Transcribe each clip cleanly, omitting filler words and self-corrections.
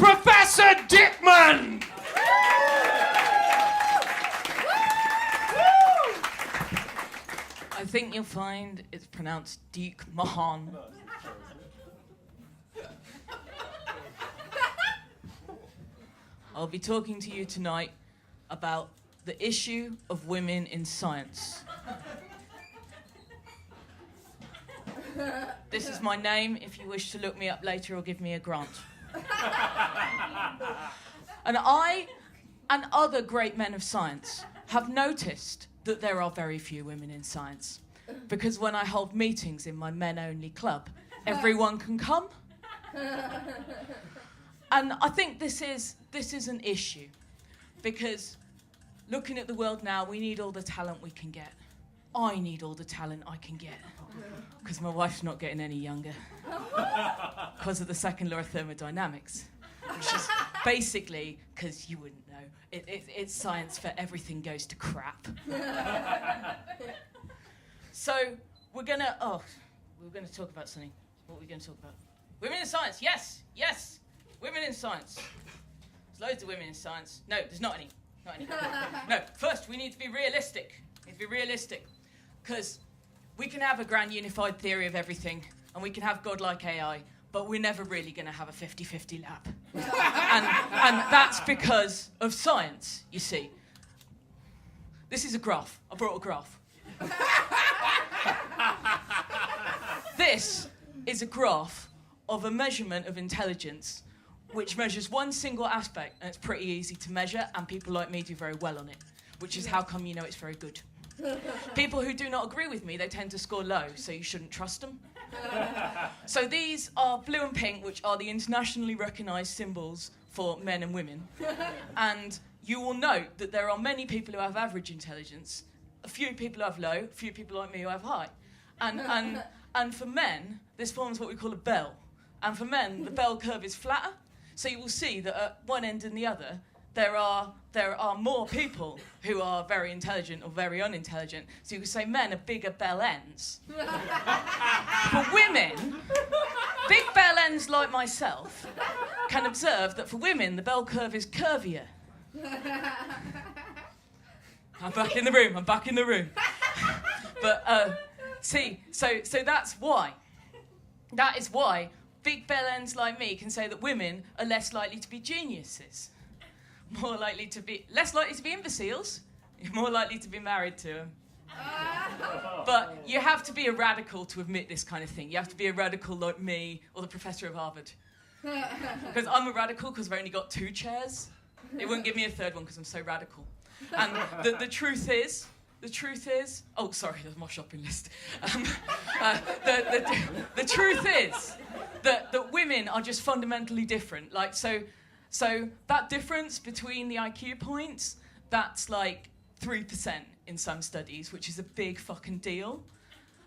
Professor Dique-Mann! I think you'll find it's pronounced Dique-Mahn. I'll be talking to you tonight about the issue of women in science. This is my name if you wish to look me up later or give me a grant. And I and other great men of science have noticed that there are very few women in science. Because when I hold meetings in my men-only club, everyone can come. And I think this is an issue. Because looking at the world now, we need all the talent we can get. I need all the talent I can get. Because my wife's not getting any younger. Because of the second law of thermodynamics. Which is basically, because you wouldn't know, it's science for everything goes to crap. So we're going to talk about something. What are we going to talk about? Women in science, yes. Women in science. There's loads of women in science. No, there's not any. No, first we need to be realistic. Because we can have a grand unified theory of everything, and we can have godlike AI, but we're never really going to have a 50-50 lab. and that's because of science, you see. This is a graph. I brought a graph. This is a graph of a measurement of intelligence which measures one single aspect, and it's pretty easy to measure, and people like me do very well on it, which is how come you know it's very good. People who do not agree with me, they tend to score low, so you shouldn't trust them. So these are blue and pink, which are the internationally recognised symbols for men and women. And you will note that there are many people who have average intelligence, a few people who have low, a few people like me who have high. And for men, this forms what we call a bell. And for men, the bell curve is flatter. So you will see that at one end and the other, there are more people who are very intelligent or very unintelligent. So you could say men are bigger bell ends. For women, big bell ends like myself can observe that for women, the bell curve is curvier. I'm back in the room. But see, so that's why. That is why big bell ends like me can say that women are less likely to be geniuses. Less likely to be imbeciles, you're more likely to be married to them. But you have to be a radical to admit this kind of thing. You have to be a radical like me or the professor of Harvard. Because I'm a radical because I've only got 2 chairs. They wouldn't give me a third one because I'm so radical. And the truth is, oh, sorry, that's my shopping list. The truth is that women are just fundamentally different. Like, so that difference between the IQ points, that's like 3% in some studies, which is a big fucking deal.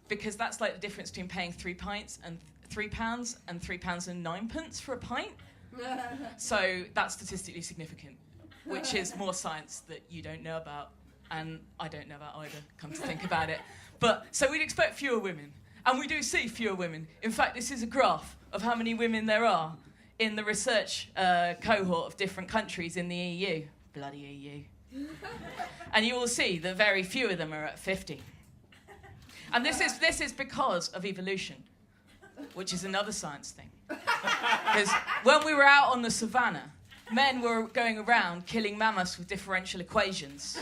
Because that's like the difference between paying £3 and £3.09 for a pint. So that's statistically significant, which is more science that you don't know about. And I don't know about either, come to think about it. But, so we'd expect fewer women. And we do see fewer women. In fact, this is a graph of how many women there are in the research cohort of different countries in the EU. Bloody EU. And you will see that very few of them are at 50. And this is because of evolution, which is another science thing. Because when we were out on the savannah, men were going around killing mammoths with differential equations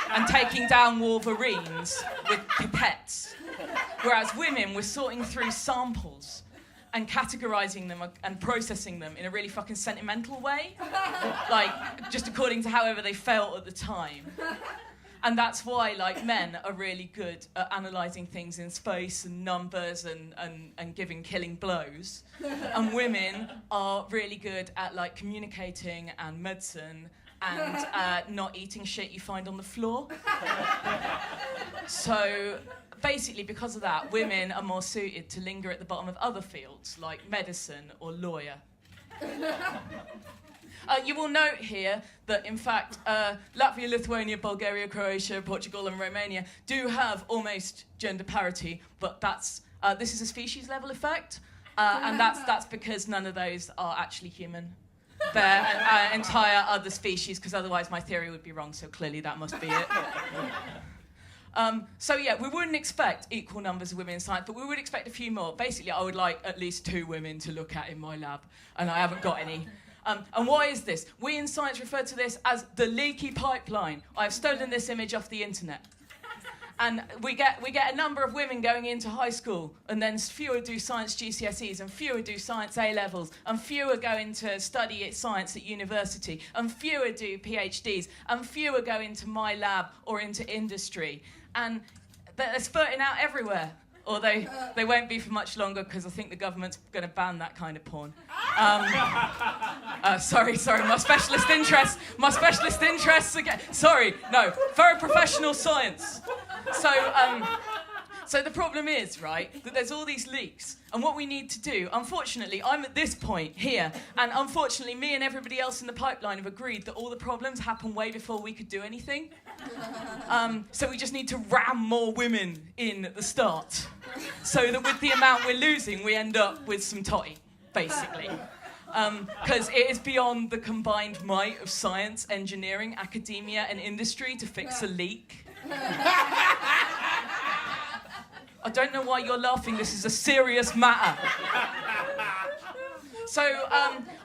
and taking down wolverines with pipettes, whereas women were sorting through samples and categorising them and processing them in a really fucking sentimental way, like just according to however they felt at the time. And that's why, like, men are really good at analysing things in space and numbers and giving killing blows. And women are really good at, like, communicating and medicine and not eating shit you find on the floor. So, basically, because of that, women are more suited to linger at the bottom of other fields, like medicine or lawyer. You will note here that, in fact, Latvia, Lithuania, Bulgaria, Croatia, Portugal and Romania do have almost gender parity, but this is a species level effect. And that's because none of those are actually human. They're entire other species, because otherwise my theory would be wrong, so clearly that must be it. So yeah, we wouldn't expect equal numbers of women in science, but we would expect a few more. Basically, I would like at least 2 women to look at in my lab, and I haven't got any. And why is this? We in science refer to this as the Leaky Pipeline. I've stolen this image off the internet. And we get a number of women going into high school, and then fewer do science GCSEs, and fewer do science A-levels, and fewer go into study science at university, and fewer do PhDs, and fewer go into my lab or into industry. And they're spurting out everywhere. Although they won't be for much longer, because I think the government's going to ban that kind of porn. Sorry, my specialist interests again. Sorry, no, very professional science. So the problem is, right, that there's all these leaks, and what we need to do, unfortunately, I'm at this point here, and unfortunately me and everybody else in the pipeline have agreed that all the problems happen way before we could do anything. So we just need to ram more women in at the start, so that with the amount we're losing, we end up with some totty, basically. Because it is beyond the combined might of science, engineering, academia, and industry to fix a leak. I don't know why you're laughing. This is a serious matter. So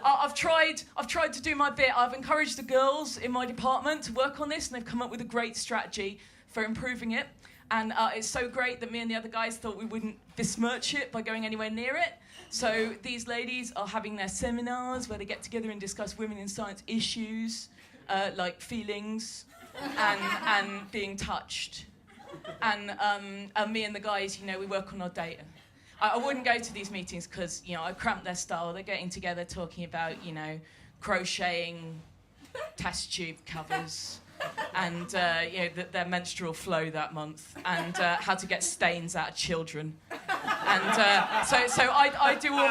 I've tried to do my bit. I've encouraged the girls in my department to work on this, and they've come up with a great strategy for improving it. And it's so great that me and the other guys thought we wouldn't besmirch it by going anywhere near it. So these ladies are having their seminars where they get together and discuss women in science issues, like feelings and being touched. And me and the guys, we work on our data. I wouldn't go to these meetings because, I cramp their style. They're getting together talking about, crocheting test tube covers and, their menstrual flow that month, and how to get stains out of children. And so I do all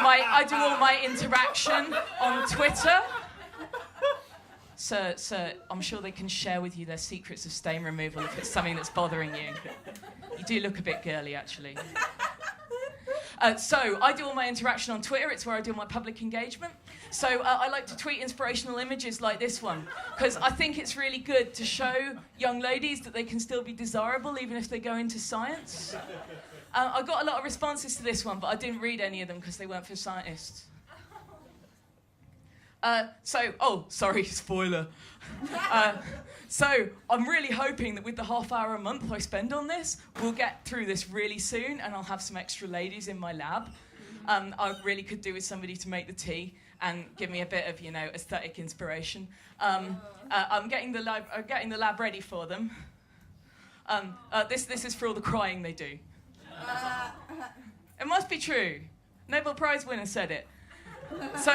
my interaction on Twitter. Sir, I'm sure they can share with you their secrets of stain removal if it's something that's bothering you. You do look a bit girly, actually. So I do all my interaction on Twitter. It's where I do my public engagement. So I like to tweet inspirational images like this one, because I think it's really good to show young ladies that they can still be desirable even if they go into science. I got a lot of responses to this one, but I didn't read any of them because they weren't for scientists. Sorry, spoiler. So I'm really hoping that with the half hour a month I spend on this, we'll get through this really soon, and I'll have some extra ladies in my lab. I really could do with somebody to make the tea and give me a bit of, aesthetic inspiration. I'm getting the lab ready for them. This is for all the crying they do. It must be true. Nobel Prize winner said it. So,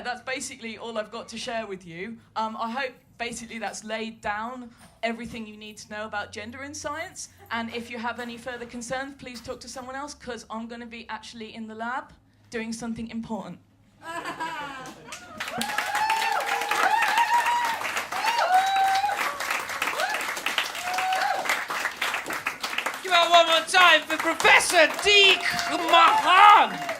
that's basically all I've got to share with you. I hope basically that's laid down everything you need to know about gender in science. And if you have any further concerns, please talk to someone else, because I'm going to be actually in the lab doing something important. Give it one more time for Professor Dique-Mahn.